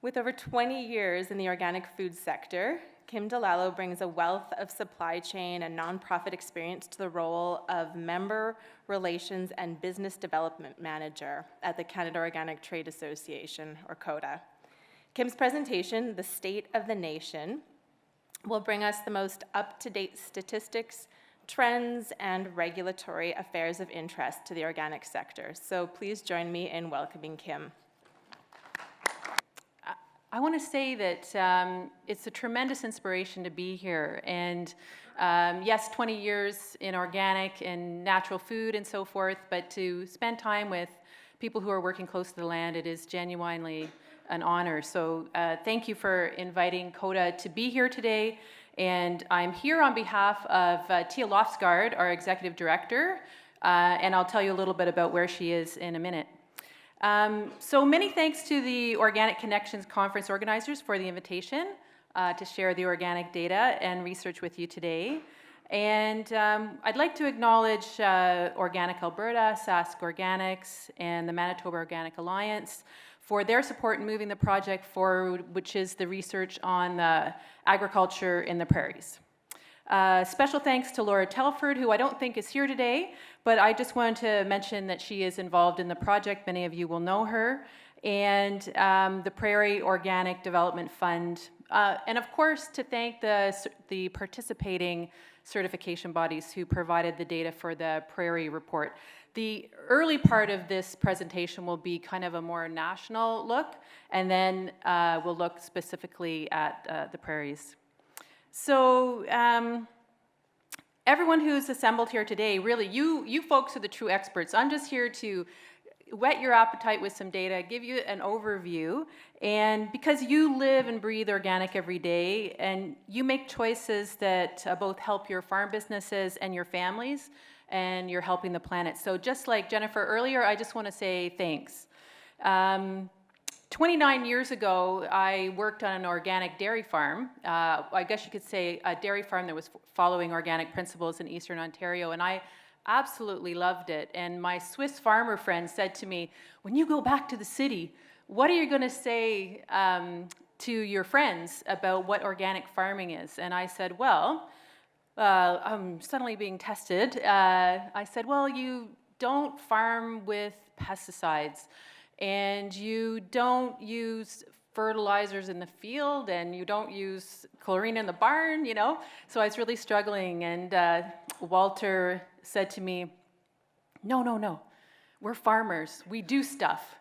With over 20 years in the organic food sector, Kim Lallo brings a wealth of supply chain and nonprofit experience to the role of Member Relations and Business Development Manager at the Canada Organic Trade Association, or COTA. Kim's presentation, The State of the Nation, will bring us the most up-to-date statistics, trends, and regulatory affairs of interest to the organic sector. So please join me in welcoming Kim. I want to say that it's a tremendous inspiration to be here. And yes, 20 years in organic and natural food and so forth, but to spend time with people who are working close to the land, it is genuinely an honor. So thank you for inviting COTA to be here today. And I'm here on behalf of Tia Lofsgaard, our Executive Director, and I'll tell you a little bit about where she is in a minute. So many thanks to the Organic Connections Conference organizers for the invitation to share the organic data and research with you today. And I'd like to acknowledge Organic Alberta, Sask Organics, and the Manitoba Organic Alliance for their support in moving the project forward, which is the research on agriculture in the prairies. Special thanks to Laura Telford, who I don't think is here today, but I just wanted to mention that she is involved in the project. Many of you will know her. And the Prairie Organic Development Fund. And of course, to thank the participating certification bodies who provided the data for the Prairie Report. The early part of this presentation will be kind of a more national look, and then we'll look specifically at the prairies. So everyone who's assembled here today, really, you folks are the true experts. I'm just here to whet your appetite with some data, give you an overview, and because you live and breathe organic every day, and you make choices that both help your farm businesses and your families, and you're helping the planet. So just like Jennifer earlier, I just want to say thanks. 29 years ago, I worked on an organic dairy farm. I guess you could say a dairy farm that was following organic principles in Eastern Ontario, and I absolutely loved it. And my Swiss farmer friend said to me, when you go back to the city, what are you going to say to your friends about what organic farming is? And I said, well, I'm suddenly being tested. I said, well, you don't farm with pesticides, and you don't use fertilizers in the field, and you don't use chlorine in the barn, you know? So I was really struggling, and Walter said to me, no, we're farmers. We do stuff.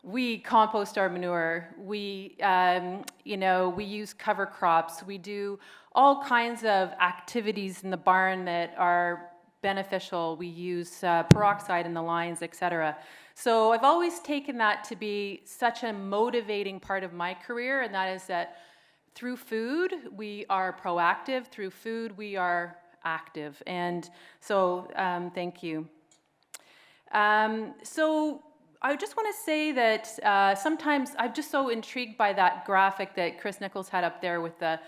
We compost our manure. We, we use cover crops. We do all kinds of activities in the barn that are beneficial. We use peroxide in the lines, etc. So I've always taken that to be such a motivating part of my career, and that is that through food, we are proactive. Through food, we are active. And so thank you. So I just want to say that sometimes I'm just so intrigued by that graphic that Chris Nichols had up there with the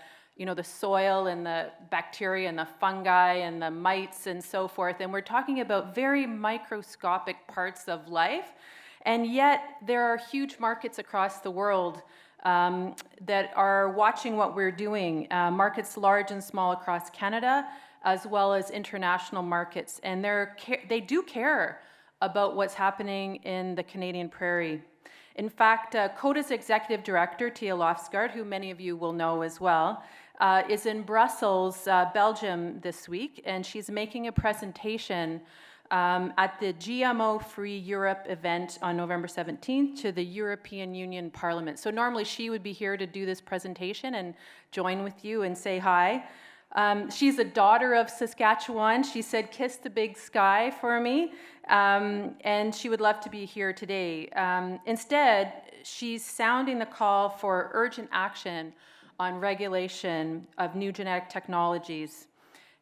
soil and the bacteria and the fungi and the mites and so forth. And we're talking about very microscopic parts of life. And yet there are huge markets across the world that are watching what we're doing. Markets large and small across Canada, as well as international markets. And they do care about what's happening in the Canadian prairie. In fact, COTA's Executive Director, Tia Lofsgaard, who many of you will know as well, is in Brussels, Belgium this week, and she's making a presentation at the GMO-Free Europe event on November 17th to the European Union Parliament. So normally she would be here to do this presentation and join with you and say hi. She's a daughter of Saskatchewan. She said, kiss the big sky for me, and she would love to be here today. Instead, she's sounding the call for urgent action on regulation of new genetic technologies.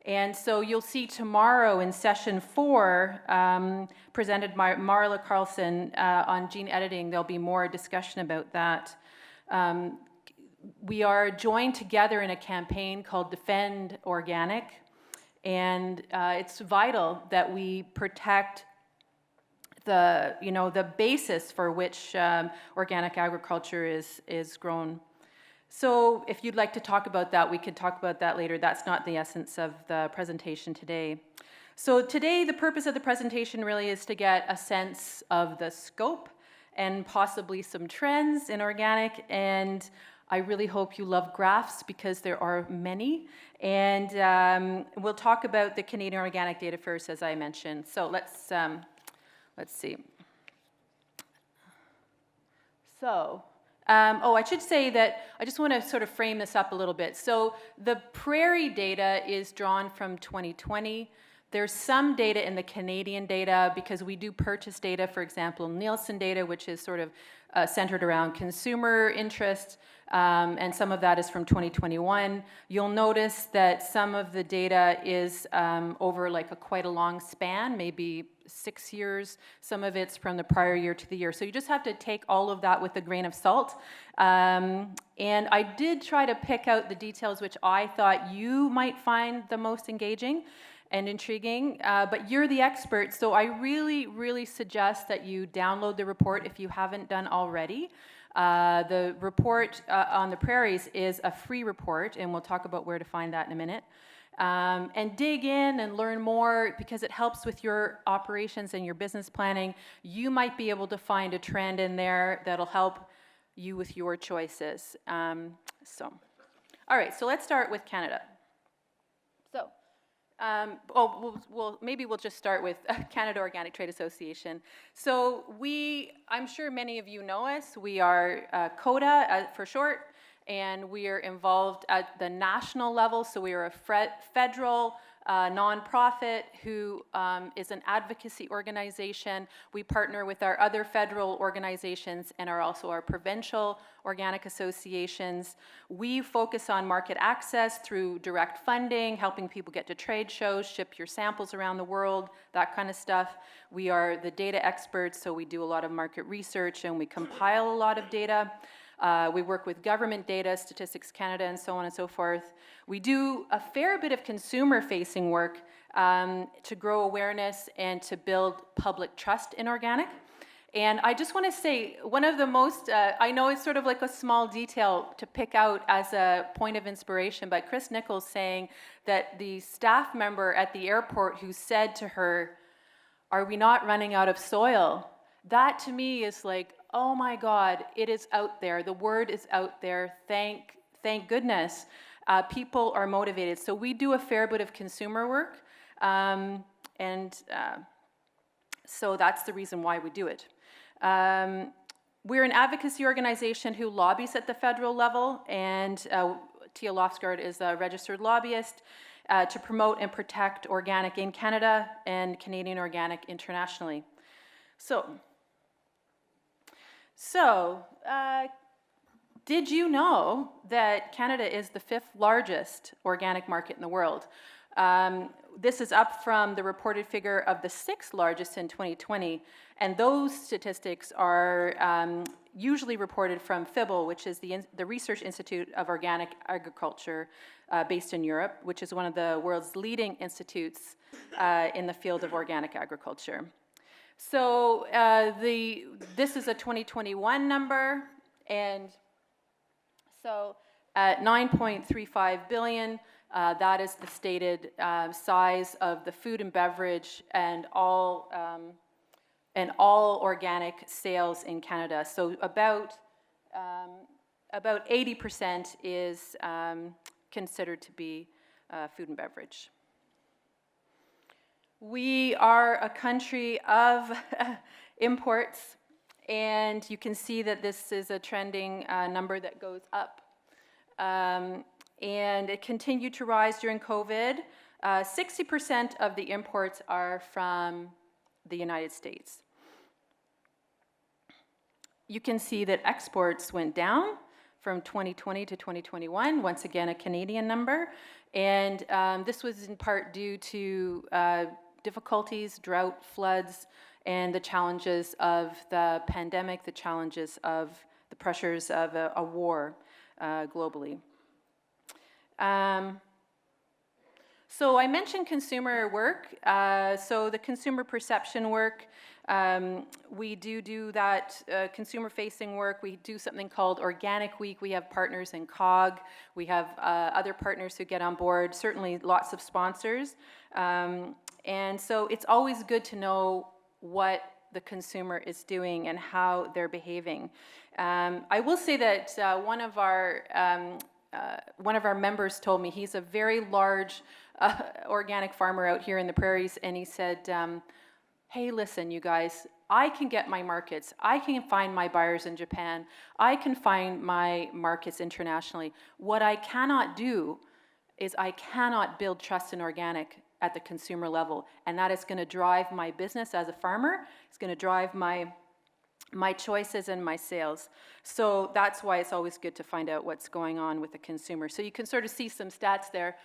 And so you'll see tomorrow in session 4, presented by Marla Carlson on gene editing, there'll be more discussion about that. We are joined together in a campaign called Defend Organic, and it's vital that we protect the basis for which organic agriculture is grown. So if you'd like to talk about that, we could talk about that later. That's not the essence of the presentation today. So today, the purpose of the presentation really is to get a sense of the scope and possibly some trends in organic. And I really hope you love graphs because there are many. And we'll talk about the Canadian Organic Data first, as I mentioned. So let's see. So, I should say that I just want to sort of frame this up a little bit. So the prairie data is drawn from 2020. There's some data in the Canadian data because we do purchase data, for example, Nielsen data, which is sort of centered around consumer interest, and some of that is from 2021. You'll notice that some of the data is over like quite a long span, maybe 6 years. Some of it's from the prior year to the year. So you just have to take all of that with a grain of salt. And I did try to pick out the details which I thought you might find the most engaging and intriguing, but you're the expert, so I really, really suggest that you download the report if you haven't done already. The report on the prairies is a free report, and we'll talk about where to find that in a minute. And dig in and learn more because it helps with your operations and your business planning. You might be able to find a trend in there that'll help you with your choices. All right, so let's start with Canada. So. Maybe we'll just start with Canada Organic Trade Association. So I'm sure many of you know us. We are CODA for short, and we are involved at the national level. So we are a federal nonprofit who is an advocacy organization. We partner with our other federal organizations and are also our provincial organic associations. We focus on market access through direct funding, helping people get to trade shows, ship your samples around the world, that kind of stuff. We are the data experts, so we do a lot of market research and we compile a lot of data. We work with government data, Statistics Canada, and so on and so forth. We do a fair bit of consumer-facing work to grow awareness and to build public trust in organic. And I just want to say, one of the most, I know it's sort of like a small detail to pick out as a point of inspiration, but Chris Nichols saying that the staff member at the airport who said to her, "Are we not running out of soil?" That to me is like, oh my God, it is out there. The word is out there. Thank goodness. People are motivated. So we do a fair bit of consumer work. So that's the reason why we do it. We're an advocacy organization who lobbies at the federal level, and Tia Lofsgaard is a registered lobbyist to promote and protect organic in Canada and Canadian organic internationally. So, did you know that Canada is the 5th largest organic market in the world? This is up from the reported figure of the 6th largest in 2020, and those statistics are usually reported from FIBL, which is the Research Institute of Organic Agriculture based in Europe, which is one of the world's leading institutes in the field of organic agriculture. So this is a 2021 number, and so at 9.35 billion, that is the stated size of the food and beverage and all organic sales in Canada. So about 80% is considered to be food and beverage. We are a country of imports, and you can see that this is a trending number that goes up. And it continued to rise during COVID. 60% of the imports are from the United States. You can see that exports went down from 2020 to 2021, once again a Canadian number. And this was in part due to difficulties, drought, floods, and the challenges of the pandemic, the challenges of the pressures of a war globally. So I mentioned consumer work. So the consumer perception work, We do that consumer-facing work. We do something called Organic Week. We have partners in COG. We have other partners who get on board, certainly lots of sponsors. And so it's always good to know what the consumer is doing and how they're behaving. I will say that one of our members told me, he's a very large organic farmer out here in the prairies, and he said, hey, listen, you guys, I can get my markets. I can find my buyers in Japan. I can find my markets internationally. What I cannot do is I cannot build trust in organic at the consumer level, and that is going to drive my business as a farmer. It's going to drive my choices and my sales. So that's why it's always good to find out what's going on with the consumer. So you can sort of see some stats there.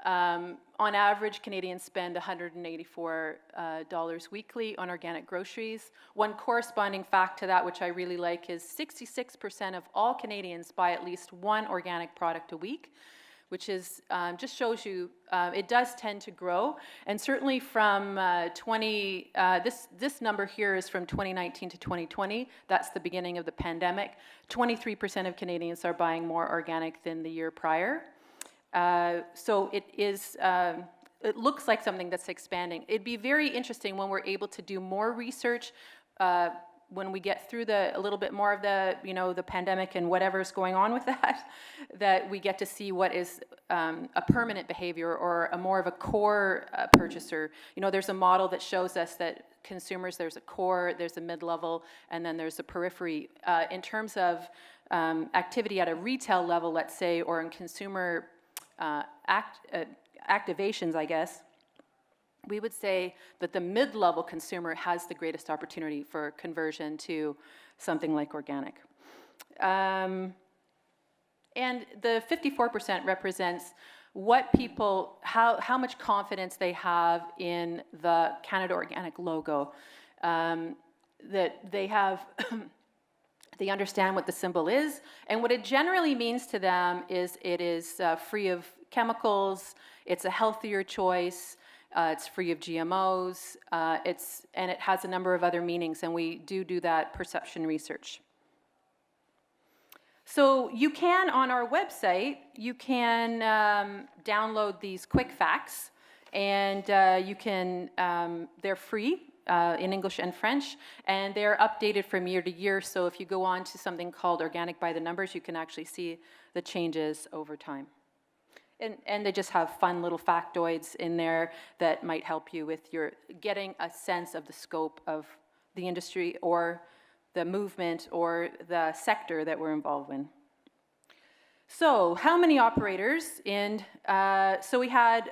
On average, Canadians spend $184 weekly on organic groceries. One corresponding fact to that, which I really like, is 66% of all Canadians buy at least one organic product a week, which is just shows you it does tend to grow. And certainly from this number here is from 2019 to 2020. That's the beginning of the pandemic. 23% of Canadians are buying more organic than the year prior. So it is, it looks like something that's expanding. It'd be very interesting when we're able to do more research, when we get through a little bit more of the, the pandemic and whatever's going on with that, that we get to see what is a permanent behavior or a more of a core purchaser. There's a model that shows us that consumers, there's a core, there's a mid-level, and then there's a periphery. In terms of activity at a retail level, let's say, or in consumer activations, I guess, we would say that the mid-level consumer has the greatest opportunity for conversion to something like organic. And the 54% represents what people, how much confidence they have in the Canada Organic logo, that they have, they understand what the symbol is, and what it generally means to them is it is free of chemicals, it's a healthier choice, it's free of GMOs, and it has a number of other meanings, and we do that perception research. So you can, on our website, you can download these quick facts, and you can, they're free in English and French, and they're updated from year to year, so if you go on to something called Organic by the Numbers, you can actually see the changes over time. And they just have fun little factoids in there that might help you with your getting a sense of the scope of the industry or the movement or the sector that we're involved in. So how many operators so we had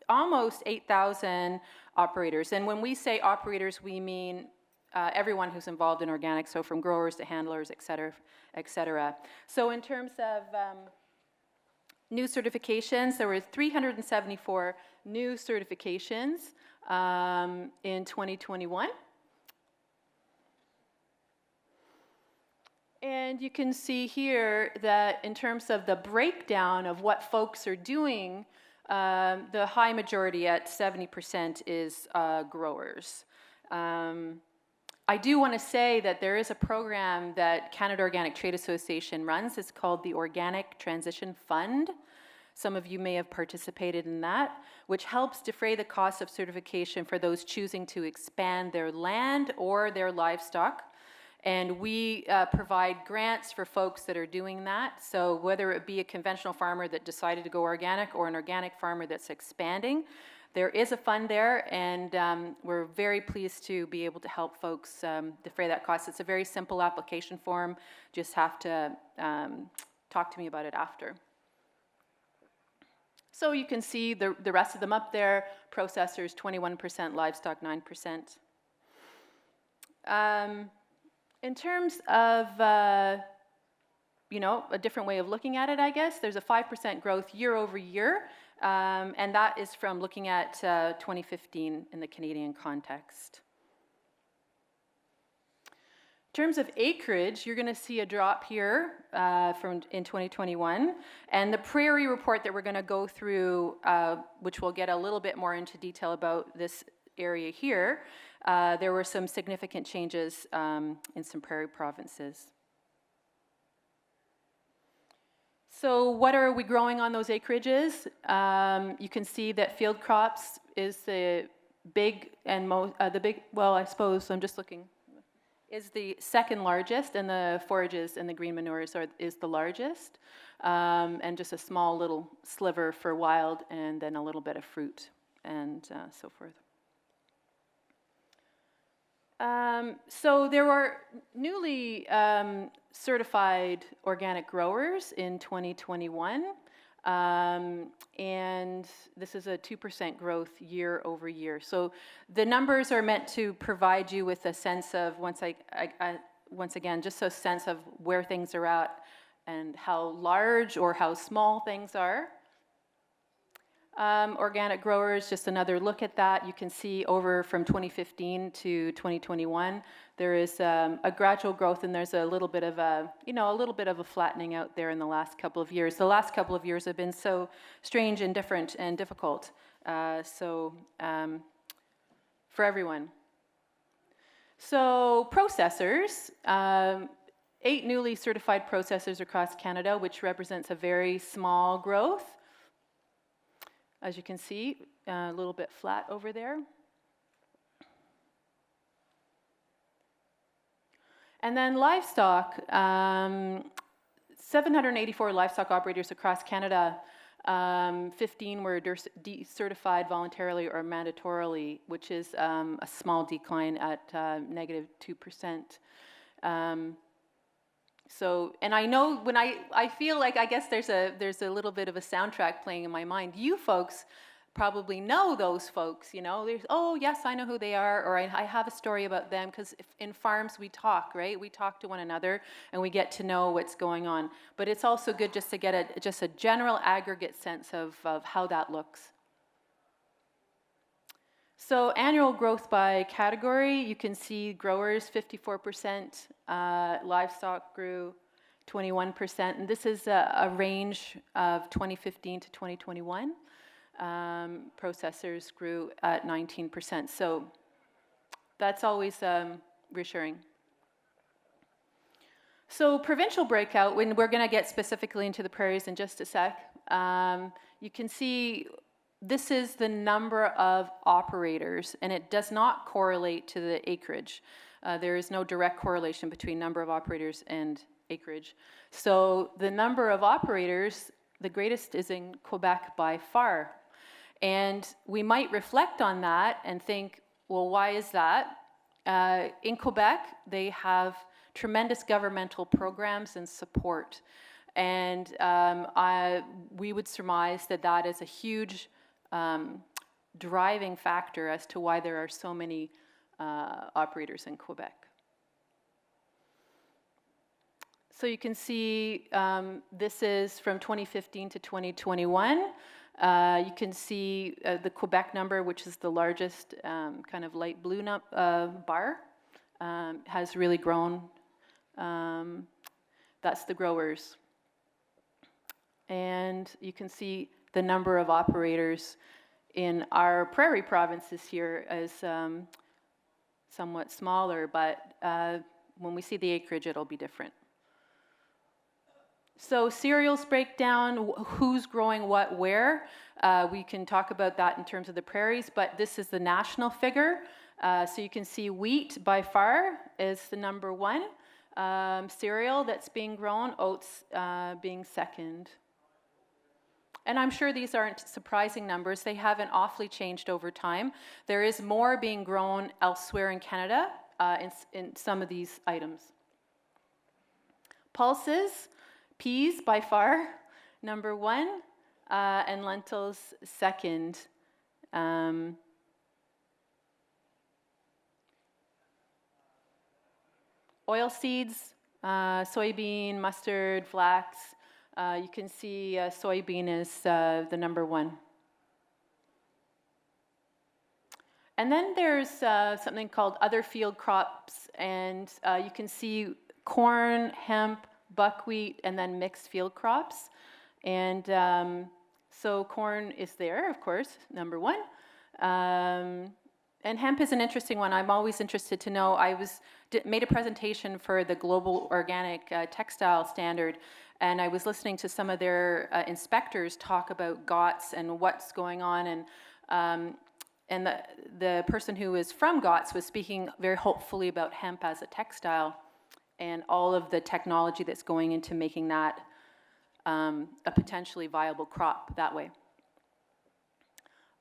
almost 8,000 operators. And when we say operators, we mean everyone who's involved in organic, so from growers to handlers, et cetera, et cetera. So in terms of new certifications, there were 374 new certifications in 2021. And you can see here that in terms of the breakdown of what folks are doing, the high majority at 70% is growers. I do want to say that there is a program that Canada Organic Trade Association runs. It's called the Organic Transition Fund. Some of you may have participated in that, which helps defray the cost of certification for those choosing to expand their land or their livestock. And we provide grants for folks that are doing that. So whether it be a conventional farmer that decided to go organic or an organic farmer that's expanding, there is a fund there, and we're very pleased to be able to help folks defray that cost. It's a very simple application form. Just have to talk to me about it after. So you can see the rest of them up there. Processors, 21%, livestock, 9%. In terms of, a different way of looking at it, I guess, there's a 5% growth year over year. And that is from looking at 2015 in the Canadian context. In terms of acreage, you're going to see a drop here in 2021. And the Prairie report that we're going to go through, which we'll get a little bit more into detail about this area here, there were some significant changes in some prairie provinces. So what are we growing on those acreages? You can see that field crops is the big and well, I suppose I'm just looking, is the second largest, and the forages and the green manures is the largest, and just a small little sliver for wild, and then a little bit of fruit, and so forth. So there were newly certified organic growers in 2021, and this is a 2% growth year over year. So the numbers are meant to provide you with a sense of, once again, just a sense of where things are at and how large or how small things are. Organic growers, just another look at that. You can see over from 2015 to 2021, there is a gradual growth, and there's a little bit of a flattening out there in the last couple of years. The last couple of years have been so strange and different and difficult, for everyone. So processors, 8 newly certified processors across Canada, which represents a very small growth. As you can see, a little bit flat over there. And then livestock, 784 livestock operators across Canada. 15 were decertified voluntarily or mandatorily, which is a small decline at -2%. So, and I know when I feel like, I guess there's a little bit of a soundtrack playing in my mind. You folks probably know those folks, you know. There's, oh yes, I know who they are, or I have a story about them, because in farms we talk, right? We talk to one another and we get to know what's going on. But it's also good just to get a general aggregate sense of how that looks. So annual growth by category, you can see growers 54%, livestock grew 21%, and this is a range of 2015 to 2021. Processors grew at 19%, so that's always reassuring. So provincial breakout, when we're going to get specifically into the prairies in just a sec, you can see this is the number of operators, and it does not correlate to the acreage. There is no direct correlation between number of operators and acreage. So the number of operators, the greatest is in Quebec by far. And we might reflect on that and think, well, why is that? In Quebec, they have tremendous governmental programs and support. And we would surmise that that is a huge driving factor as to why there are so many operators in Quebec. So you can see this is from 2015 to 2021. You can see the Quebec number, which is the largest kind of light blue bar, has really grown. That's the growers. And you can see the number of operators in our prairie provinces here is somewhat smaller, but when we see the acreage, it'll be different. So cereals breakdown, who's growing what where. We can talk about that in terms of the prairies, but this is the national figure. So you can see wheat by far is the number one. Cereal that's being grown, oats being second. And I'm sure these aren't surprising numbers. They haven't awfully changed over time. There is more being grown elsewhere in Canada in some of these items. Pulses, peas by far, number one, and lentils second. Oilseeds, soybean, mustard, flax. You can see soybean is the number one. And then there's something called other field crops, and you can see corn, hemp, buckwheat, and then mixed field crops. And so corn is there, of course, number one. And hemp is an interesting one. I'm always interested to know. I made a presentation for the Global Organic Textile Standard, and I was listening to some of their inspectors talk about GOTS and what's going on, and the person who is from GOTS was speaking very hopefully about hemp as a textile and all of the technology that's going into making that a potentially viable crop that way.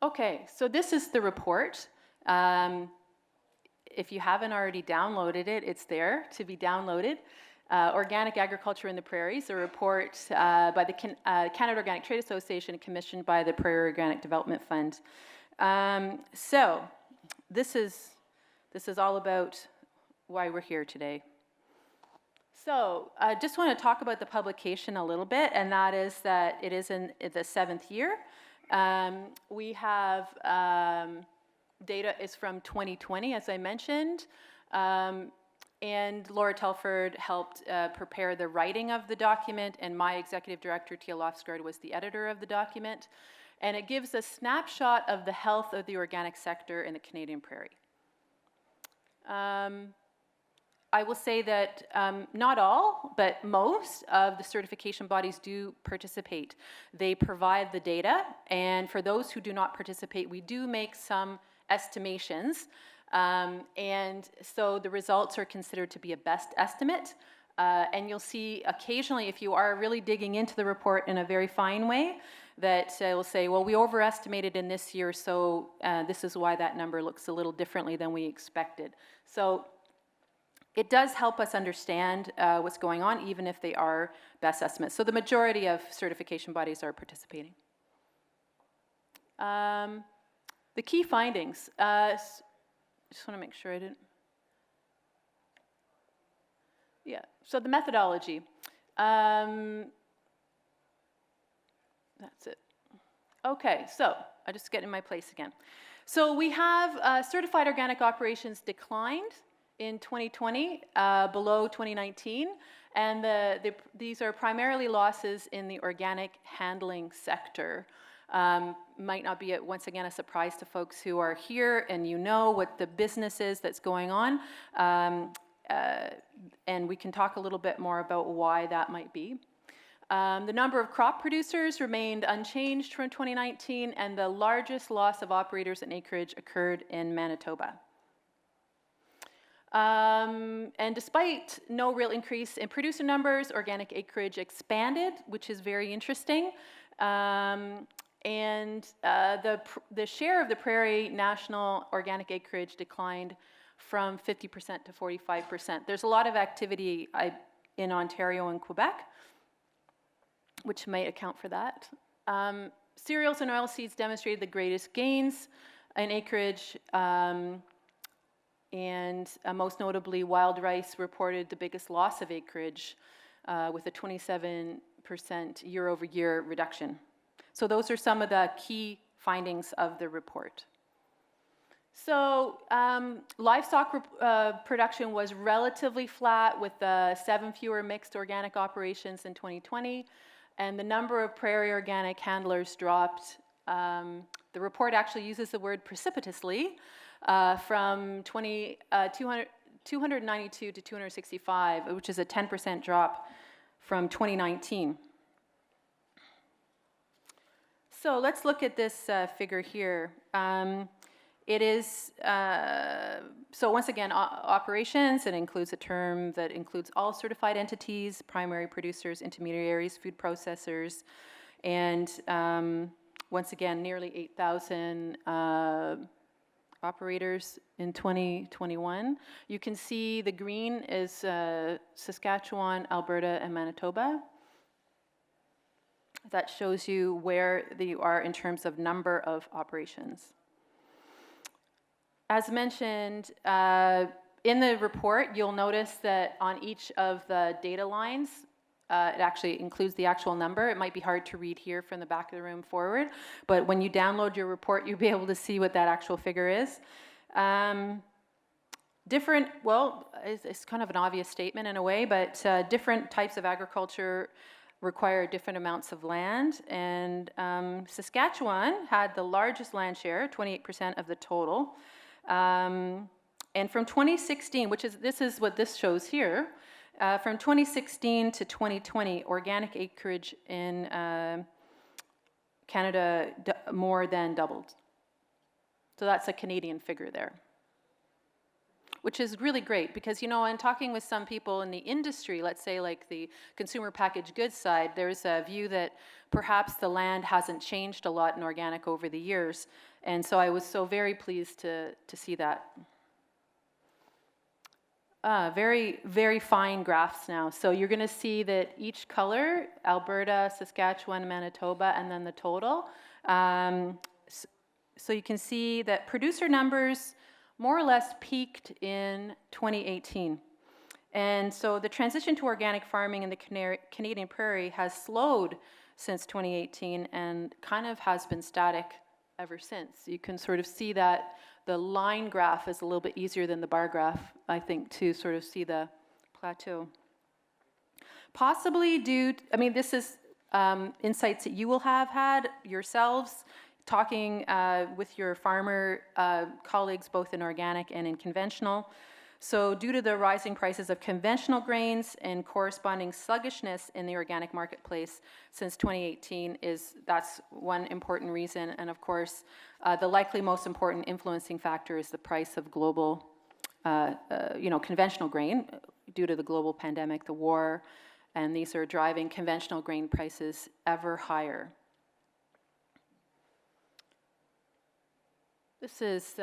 Okay, so this is the report. If you haven't already downloaded it, it's there to be downloaded. Organic Agriculture in the Prairies, a report by the Canada Organic Trade Association commissioned by the Prairie Organic Development Fund. So this is all about why we're here today. So I just want to talk about the publication a little bit, and that is that it is in the 7th year. We have data is from 2020, as I mentioned, and Laura Telford helped prepare the writing of the document, and my executive director, Tia Lofsgaard, was the editor of the document. And it gives a snapshot of the health of the organic sector in the Canadian prairie. I will say that not all, but most of the certification bodies do participate. They provide the data, and for those who do not participate, we do make some estimations, and so the results are considered to be a best estimate, and you'll see occasionally, if you are really digging into the report in a very fine way, that will say, well, we overestimated in this year, so this is why that number looks a little differently than we expected. So it does help us understand what's going on, even if they are best estimates. So the majority of certification bodies are participating. The key findings. Just want to make sure I didn't. Yeah, so the methodology. That's it. Okay, so I just get in my place again. So we have certified organic operations declined in 2020, below 2019, and these are primarily losses in the organic handling sector. Might not be, once again, a surprise to folks who are here and you know what the business is that's going on, and we can talk a little bit more about why that might be. The number of crop producers remained unchanged from 2019, and the largest loss of operators and acreage occurred in Manitoba. And despite no real increase in producer numbers, organic acreage expanded, which is very interesting. And the share of the prairie national organic acreage declined from 50% to 45%. There's a lot of activity in Ontario and Quebec, which might account for that. Cereals and oilseeds demonstrated the greatest gains in acreage, and most notably, wild rice reported the biggest loss of acreage with a 27% year-over-year reduction. So those are some of the key findings of the report. So livestock production was relatively flat with 7 fewer mixed organic operations in 2020, and the number of prairie organic handlers dropped. The report actually uses the word precipitously from 292 to 265, which is a 10% drop from 2019. So let's look at this figure here. It is, so once again, operations, it includes a term that includes all certified entities, primary producers, intermediaries, food processors, and once again, nearly 8,000 operators in 2021. You can see the green is Saskatchewan, Alberta, and Manitoba. That shows you where you are in terms of number of operations. As mentioned, in the report, you'll notice that on each of the data lines, it actually includes the actual number. It might be hard to read here from the back of the room forward, but when you download your report, you'll be able to see what that actual figure is. It's kind of an obvious statement in a way, but different types of agriculture require different amounts of land, and Saskatchewan had the largest land share, 28% of the total. And from 2016, this is what this shows here, from 2016 to 2020, organic acreage in Canada more than doubled. So that's a Canadian figure there, which is really great because, you know, in talking with some people in the industry, let's say like the consumer packaged goods side, there's a view that perhaps the land hasn't changed a lot in organic over the years. And so I was so very pleased to see that. Very, very fine graphs now. So you're going to see that each color, Alberta, Saskatchewan, Manitoba, and then the total. So you can see that producer numbers more or less peaked in 2018. And so the transition to organic farming in the Canadian prairie has slowed since 2018 and kind of has been static ever since. You can sort of see that the line graph is a little bit easier than the bar graph, I think, to sort of see the plateau. Possibly due, this is insights that you will have had yourselves, talking with your farmer colleagues, both in organic and in conventional. So due to the rising prices of conventional grains and corresponding sluggishness in the organic marketplace since 2018, that's one important reason. And of course, the likely most important influencing factor is the price of global, conventional grain due to the global pandemic, the war, and these are driving conventional grain prices ever higher. This is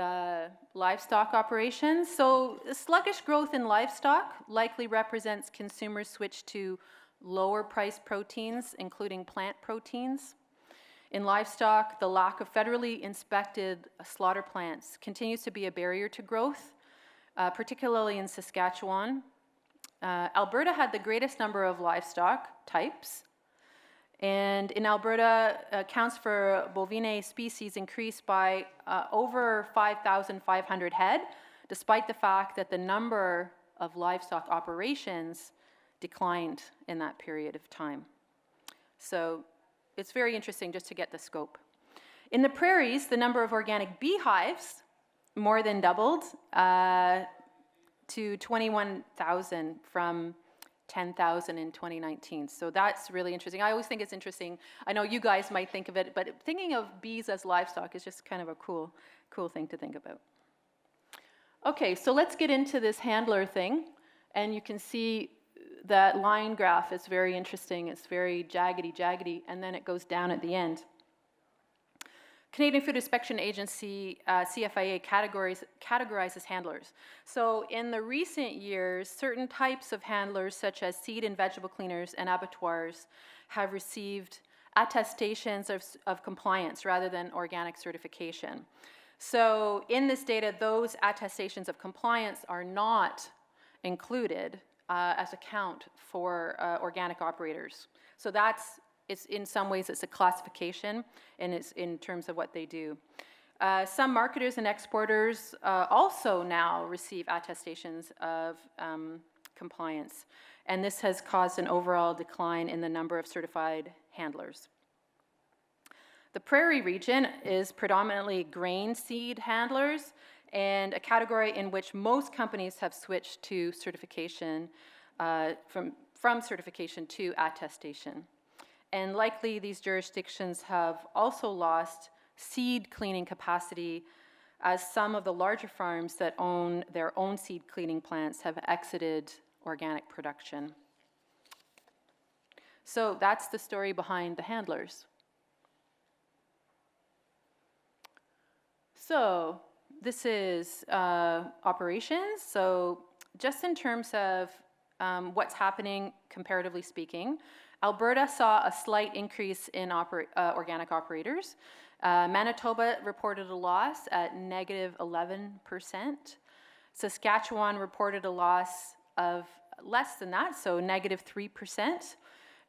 livestock operations. So sluggish growth in livestock likely represents consumers' switch to lower priced proteins, including plant proteins. In livestock, the lack of federally inspected slaughter plants continues to be a barrier to growth, particularly in Saskatchewan. Alberta had the greatest number of livestock types. And in Alberta, counts for bovine species increased by over 5,500 head, despite the fact that the number of livestock operations declined in that period of time. So it's very interesting just to get the scope. In the prairies, the number of organic beehives more than doubled to 21,000 from 10,000 in 2019. So that's really interesting. I always think it's interesting. I know you guys might think of it, but thinking of bees as livestock is just kind of a cool thing to think about. Okay, so let's get into this handler thing. And you can see that line graph is very interesting. It's very jaggedy, and then it goes down at the end. Canadian Food Inspection Agency, CFIA, categorizes handlers. So in the recent years, certain types of handlers, such as seed and vegetable cleaners and abattoirs, have received attestations of compliance rather than organic certification. So in this data, those attestations of compliance are not included as a count for organic operators. So it's in some ways it's a classification, and it's in terms of what they do. Some marketers and exporters also now receive attestations of compliance, and this has caused an overall decline in the number of certified handlers. The prairie region is predominantly grain seed handlers, and a category in which most companies have switched to certification, from certification to attestation. And likely these jurisdictions have also lost seed cleaning capacity, as some of the larger farms that own their own seed cleaning plants have exited organic production. So that's the story behind the handlers. So this is operations. So just in terms of what's happening comparatively speaking, Alberta saw a slight increase in organic operators. Manitoba reported a loss at negative 11%. Saskatchewan reported a loss of less than that, so negative 3%.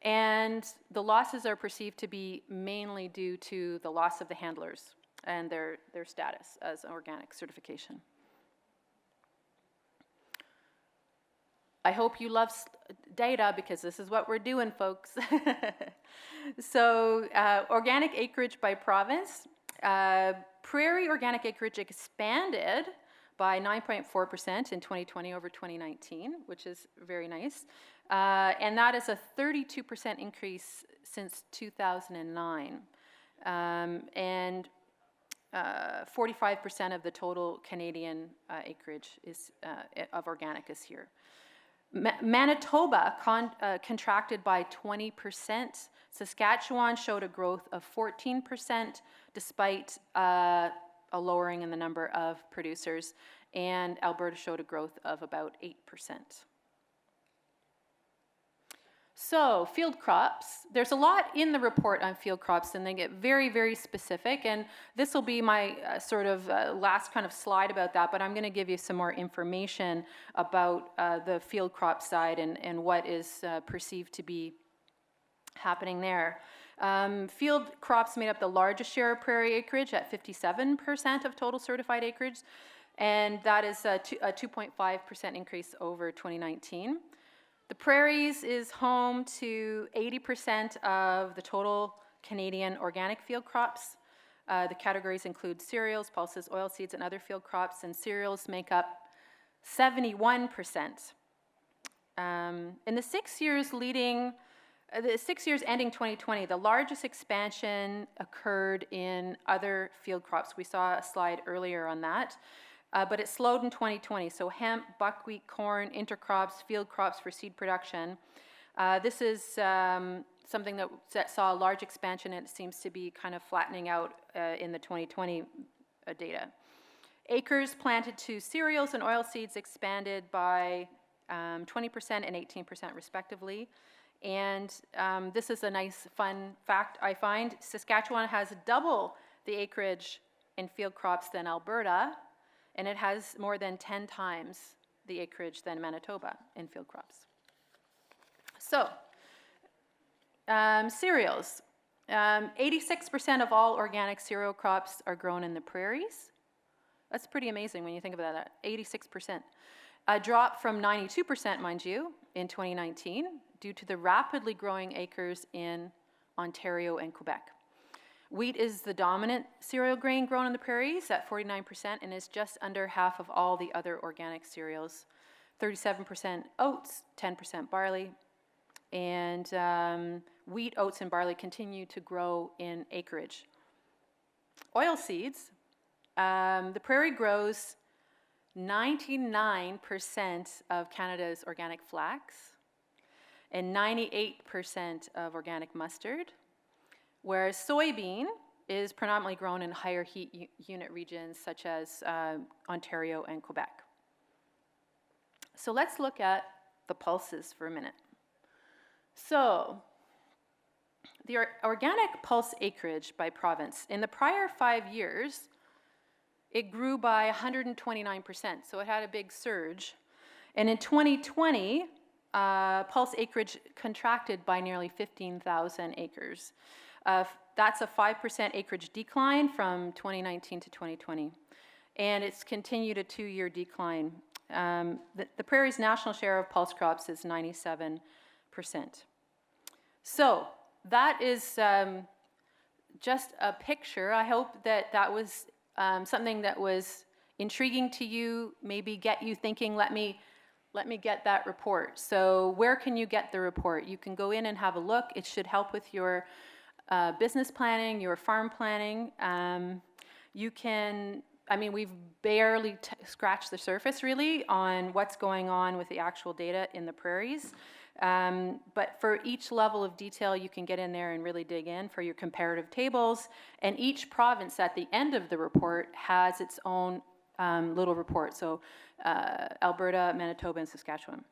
And the losses are perceived to be mainly due to the loss of the handlers and their status as organic certification. I hope you love data, because this is what we're doing, folks. So organic acreage by province. Prairie organic acreage expanded by 9.4% in 2020 over 2019, which is very nice. And that is a 32% increase since 2009. And 45% of the total Canadian acreage is, of organic is here. Manitoba contracted by 20%. Saskatchewan showed a growth of 14% despite a lowering in the number of producers, and Alberta showed a growth of about 8%. So, field crops. There's a lot in the report on field crops, and they get very, very specific, and this will be my last kind of slide about that, but I'm going to give you some more information about the field crop side and what is perceived to be happening there. Field crops made up the largest share of prairie acreage at 57% of total certified acreage, and that is a 2.5% increase over 2019. The prairies is home to 80% of the total Canadian organic field crops. The categories include cereals, pulses, oilseeds, and other field crops, and cereals make up 71%. In the 6 years ending 2020, the largest expansion occurred in other field crops. We saw a slide earlier on that. But it slowed in 2020. So hemp, buckwheat, corn, intercrops, field crops for seed production. This is something that saw a large expansion, and it seems to be kind of flattening out in the 2020 data. Acres planted to cereals and oilseeds expanded by 20% and 18% respectively. And this is a nice, fun fact I find. Saskatchewan has double the acreage in field crops than Alberta, and it has more than 10 times the acreage than Manitoba in field crops. So, cereals. 86% of all organic cereal crops are grown in the prairies. That's pretty amazing when you think about that, 86%. A drop from 92%, mind you, in 2019 due to the rapidly growing acres in Ontario and Quebec. Wheat is the dominant cereal grain grown in the prairies at 49% and is just under half of all the other organic cereals. 37% oats, 10% barley, and wheat, oats, and barley continue to grow in acreage. Oilseeds, the prairie grows 99% of Canada's organic flax and 98% of organic mustard, whereas soybean is predominantly grown in higher heat unit regions such as Ontario and Quebec. So let's look at the pulses for a minute. So the organic pulse acreage by province, in the prior 5 years, it grew by 129%, so it had a big surge. And in 2020, pulse acreage contracted by nearly 15,000 acres. That's a 5% acreage decline from 2019 to 2020. And it's continued a 2-year decline. The prairie's national share of pulse crops is 97%. So that is just a picture. I hope that that was something that was intriguing to you, maybe get you thinking, let me get that report. So where can you get the report? You can go in and have a look. It should help with your business planning, your farm planning. We've barely scratched the surface really on what's going on with the actual data in the prairies. But for each level of detail, you can get in there and really dig in for your comparative tables. And each province at the end of the report has its own little report. So Alberta, Manitoba, and Saskatchewan.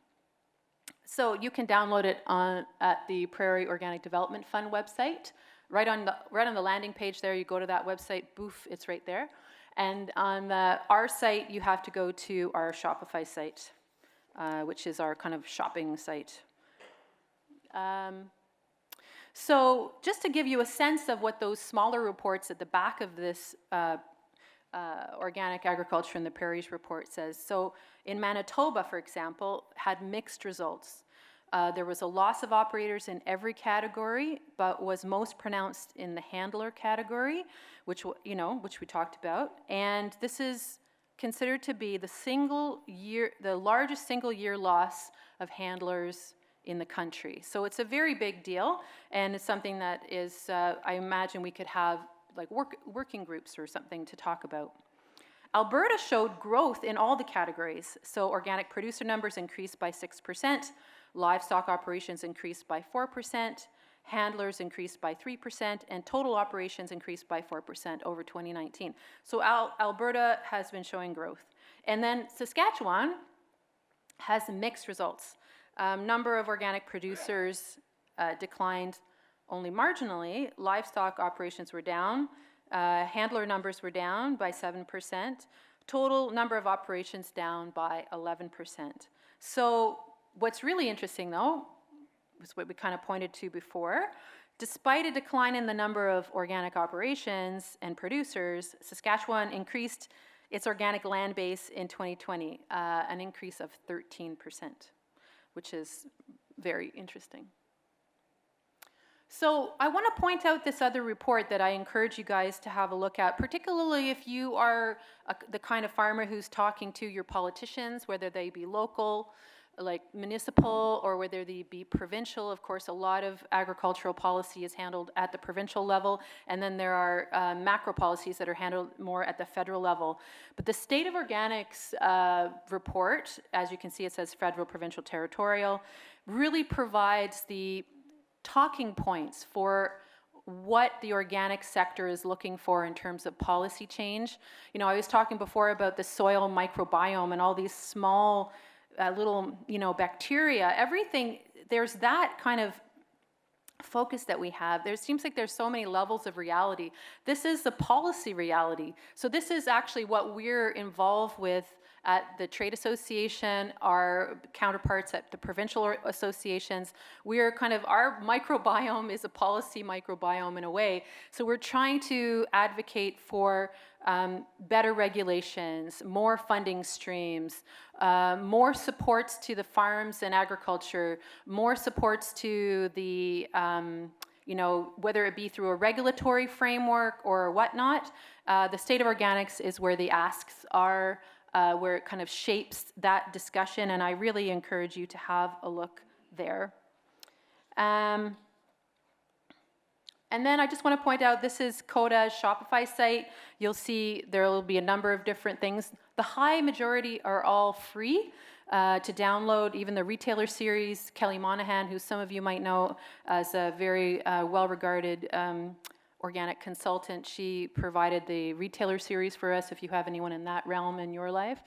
So you can download it at the Prairie Organic Development Fund website. Right on the landing page there, you go to that website, boof, it's right there. And on our site, you have to go to our Shopify site, which is our kind of shopping site. So just to give you a sense of what those smaller reports at the back of this Organic Agriculture in the Prairies report says. So in Manitoba, for example, had mixed results. There was a loss of operators in every category, but was most pronounced in the handler category, which we talked about. And this is considered to be the largest single year loss of handlers in the country. So it's a very big deal, and it's something that is, I imagine we could have like working groups or something to talk about. Alberta showed growth in all the categories. So organic producer numbers increased by 6%, livestock operations increased by 4%, handlers increased by 3%, and total operations increased by 4% over 2019. So Alberta has been showing growth. And then Saskatchewan has mixed results. Number of organic producers declined only marginally. Livestock operations were down. Handler numbers were down by 7%. Total number of operations down by 11%. So what's really interesting, though, was what we kind of pointed to before. Despite a decline in the number of organic operations and producers, Saskatchewan increased its organic land base in 2020, an increase of 13%, which is very interesting. So I want to point out this other report that I encourage you guys to have a look at, particularly if you are the kind of farmer who's talking to your politicians, whether they be local, like municipal, or whether they be provincial. Of course, a lot of agricultural policy is handled at the provincial level, and then there are macro policies that are handled more at the federal level. But the State of Organics report, as you can see, it says federal, provincial, territorial, really provides the talking points for what the organic sector is looking for in terms of policy change. You know, I was talking before about the soil microbiome and all these small little, bacteria, everything. There's that kind of focus that we have. There seems like there's so many levels of reality. This is the policy reality. So this is actually what we're involved with at the Trade Association, our counterparts at the provincial associations. We're our microbiome is a policy microbiome in a way. So we're trying to advocate for better regulations, more funding streams, more supports to the farms and agriculture, more supports to the, whether it be through a regulatory framework or whatnot. The State of Organics is where the asks are, where it kind of shapes that discussion, and I really encourage you to have a look there. And then I just want to point out, this is Coda's Shopify site. You'll see there will be a number of different things. The high majority are all free to download, even the retailer series. Kelly Monahan, who some of you might know as a very well-regarded organic consultant, she provided the retailer series for us if you have anyone in that realm in your life.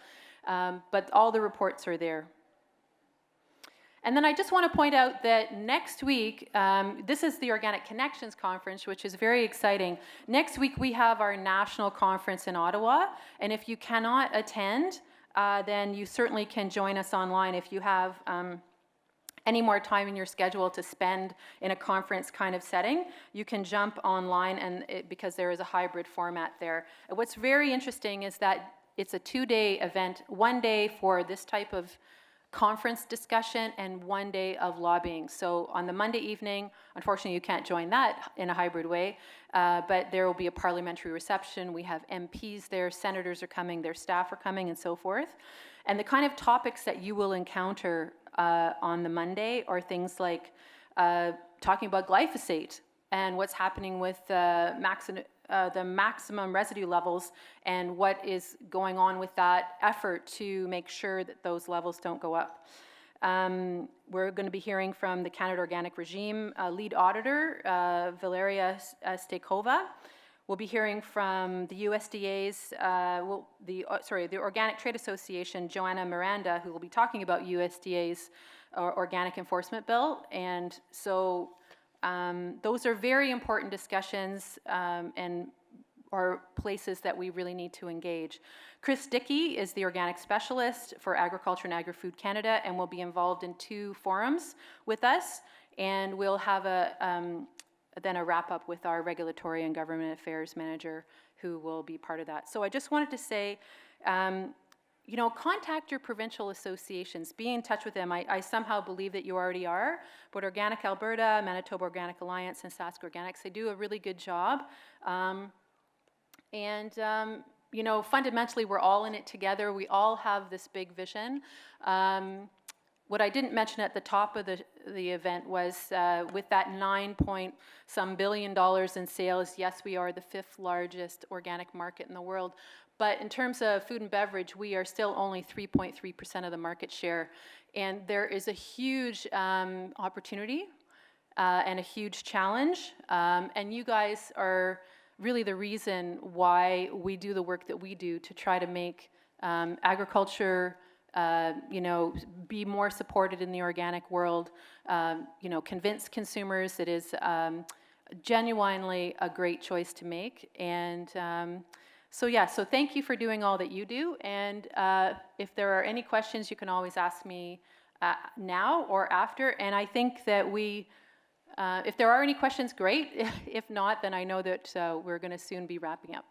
But all the reports are there. And then I just want to point out that next week, this is the Organic Connections Conference, which is very exciting. Next week, we have our national conference in Ottawa. And if you cannot attend, then you certainly can join us online. If you have any more time in your schedule to spend in a conference kind of setting, you can jump online, and because there is a hybrid format there. And what's very interesting is that it's a 2-day event, 1 day for this type of conference discussion and 1 day of lobbying. So on the Monday evening, unfortunately you can't join that in a hybrid way, but there will be a parliamentary reception. We have MPs there, senators are coming, their staff are coming, and so forth. And the kind of topics that you will encounter on the Monday are things like talking about glyphosate and what's happening with the maximum residue levels and what is going on with that effort to make sure that those levels don't go up. We're going to be hearing from the Canada Organic Regime lead auditor, Valeria Stakova. We'll be hearing from the USDA's, the Organic Trade Association, Joanna Miranda, who will be talking about USDA's organic enforcement bill. And so those are very important discussions and are places that we really need to engage. Chris Dickey is the organic specialist for Agriculture and Agri-Food Canada and will be involved in 2 forums with us. And we'll have then a wrap up with our regulatory and government affairs manager who will be part of that. So I just wanted to say, contact your provincial associations, be in touch with them. I somehow believe that you already are, but Organic Alberta, Manitoba Organic Alliance, and Sask Organics, they do a really good job. you know, fundamentally, we're all in it together. We all have this big vision. What I didn't mention at the top of the event was with that $9 billion in sales, yes, we are the 5th largest organic market in the world. But in terms of food and beverage, we are still only 3.3% of the market share. And there is a huge opportunity and a huge challenge. And you guys are really the reason why we do the work that we do to try to make agriculture, you know, be more supported in the organic world, you know, convince consumers it is genuinely a great choice to make. And so yeah, so thank you for doing all that you do. And if there are any questions, you can always ask me now or after. And I think that we, if there are any questions, great. If not, then I know that we're going to soon be wrapping up.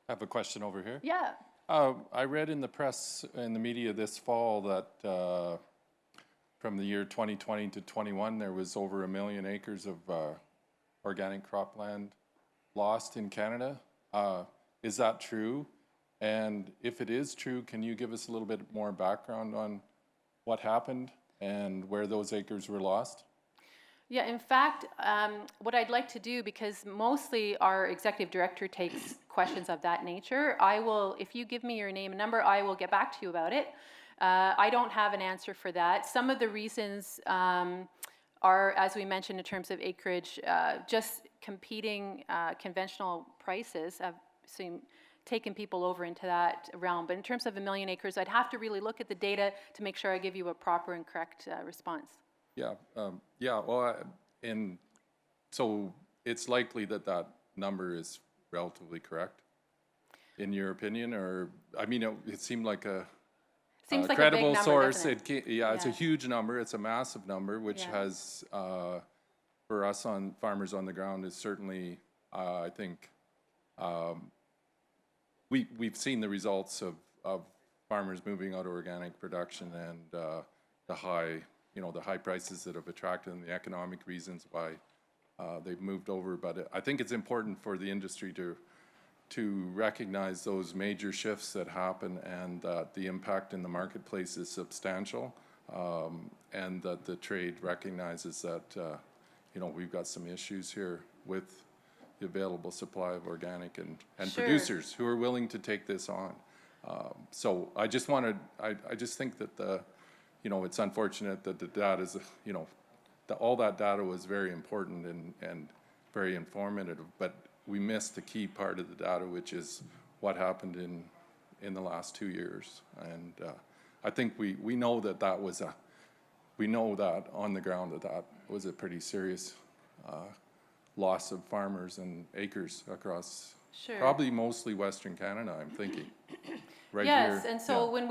I have a question over here. Yeah. I read in the press, in the media this fall that from the year 2020 to 21, there was over 1 million acres of organic cropland lost in Canada. Is that true? And if it is true, can you give us a little bit more background on what happened and where those acres were lost? Yeah, in fact, what I'd like to do, because mostly our executive director takes questions of that nature, I will, if you give me your name and number, I will get back to you about it. I don't have an answer for that. Some of the reasons are, as we mentioned, in terms of acreage, just competing conventional prices have taken people over into that realm. But in terms of 1 million acres, I'd have to really look at the data to make sure I give you a proper and correct response. Yeah, well, and so it's likely that that number is relatively correct, in your opinion, or, I mean, it seemed like a Seems like credible a big number, source. doesn't it? It's a huge number, it's a massive number, which has, for us farmers on the ground, is certainly, I think, we've seen the results of farmers moving out of organic production and the high prices that have attracted them, the economic reasons why they've moved over. But I think it's important for the industry to recognize those major shifts that happen, and that the impact in the marketplace is substantial, and that the trade recognizes that we've got some issues here with the available supply of organic and Sure. producers who are willing to take this on. So I just think that it's unfortunate that the data is, all that data was very important and very informative, but we missed the key part of the data, which is what happened in the last 2 years. And I think we know that we know that on the ground that was a pretty serious loss of farmers and acres across Sure. probably mostly Western Canada, I'm thinking. Right yes, here. and so when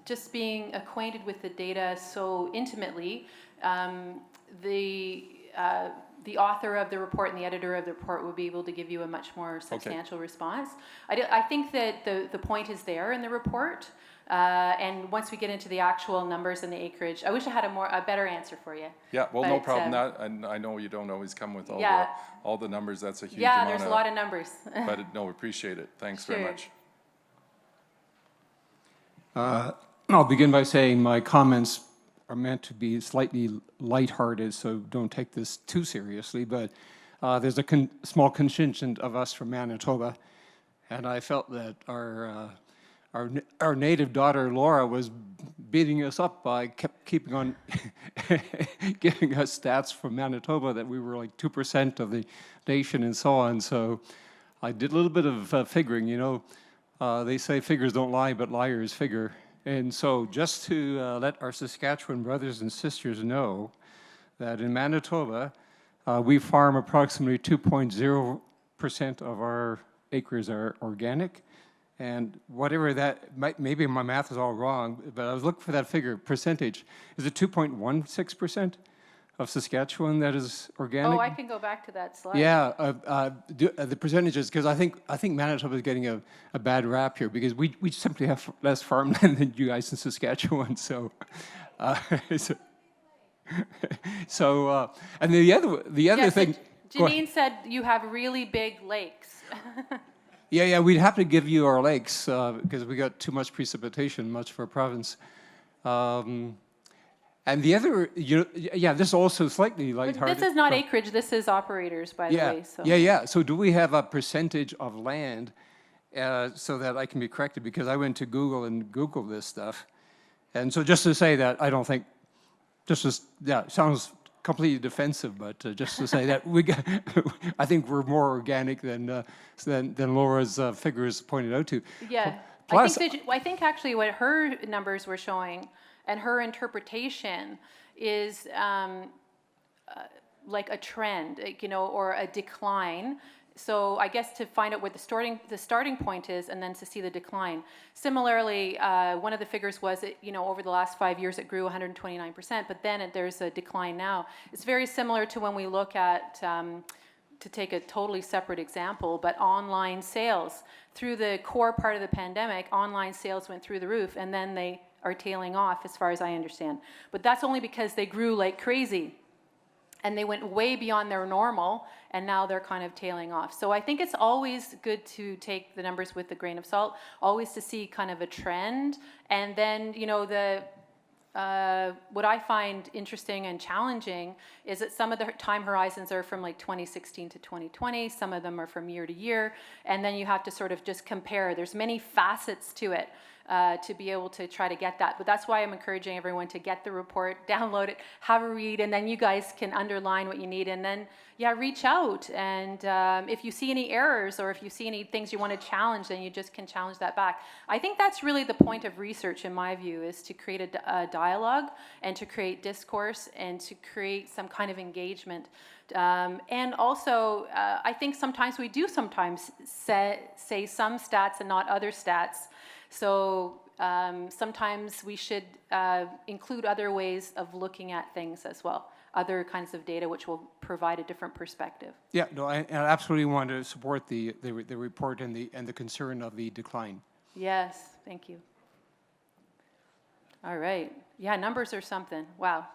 just being acquainted with the data so intimately, the author of the report and the editor of the report will be able to give you a much more substantial response. I think that the point is there in the report, and once we get into the actual numbers and the acreage, I wish I had a better answer for you. Yeah, well, no problem. And I know you don't always come with all the numbers. That's a huge yeah, amount. There's a lot of numbers. But no, appreciate it. Thanks very much. I'll begin by saying my comments are meant to be slightly lighthearted, so don't take this too seriously, but there's a small contingent of us from Manitoba, and I felt that our native daughter, Laura, was beating us up by keeping on giving us stats from Manitoba that we were like 2% of the nation and so on, so I did a little bit of figuring, they say figures don't lie, but liars figure. And so just to let our Saskatchewan brothers and sisters know that in Manitoba, we farm approximately 2.0% of our acres are organic. And whatever that, maybe my math is all wrong, but I was looking for that figure, percentage. Is it 2.16%? of Saskatchewan that is organic? Oh, I can go back to that slide. Yeah, the percentages, because I think Manitoba is getting a bad rap here because we simply have less farmland than you guys in Saskatchewan. So, and the other Yeah, thing. so Go ahead. Janine said you have really big lakes. Yeah, we'd have to give you our lakes because we got too much precipitation, much for a province. And the other, this is also slightly lighthearted. This is not acreage, this is operators, by the way. So. Yeah. So do we have a percentage of land so that I can be corrected? Because I went to Google and Googled this stuff. And so just to say that, I don't think, it sounds completely defensive, but just to say that I think we're more organic than Laura's figures pointed out to. Yeah, Plus, I think actually what her numbers were showing and her interpretation is like a trend, or a decline. So I guess to find out what the starting point is, and then to see the decline. Similarly, one of the figures was that over the last 5 years it grew 129%, but then there's a decline now. It's very similar to when we look at, to take a totally separate example, but online sales. Through the core part of the pandemic, online sales went through the roof, and then they are tailing off as far as I understand. But that's only because they grew like crazy. And they went way beyond their normal, and now they're kind of tailing off. So I think it's always good to take the numbers with a grain of salt, always to see kind of a trend. And then, what I find interesting and challenging is that some of the time horizons are from like 2016 to 2020, some of them are from year to year, and then you have to sort of just compare. There's many facets to it. To be able to try to get that. But that's why I'm encouraging everyone to get the report, download it, have a read, and then you guys can underline what you need, and then, reach out. And if you see any errors or if you see any things you want to challenge, then you just can challenge that back. I think that's really the point of research, in my view, is to create a dialogue and to create discourse and to create some kind of engagement. And also, I think sometimes we do say some stats and not other stats. So sometimes we should include other ways of looking at things as well, other kinds of data which will provide a different perspective. Yeah, no, I absolutely want to support the report and the concern of the decline. Yes, thank you. All right. Yeah, numbers are something. Wow.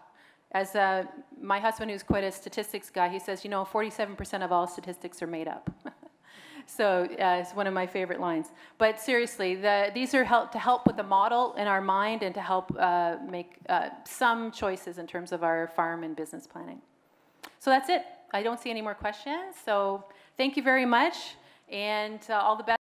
As my husband, who's quite a statistics guy, he says, 47% of all statistics are made up. So it's one of my favorite lines. But seriously, these are to help with the model in our mind and to help make some choices in terms of our farm and business planning. So that's it. I don't see any more questions. So thank you very much, and all the best.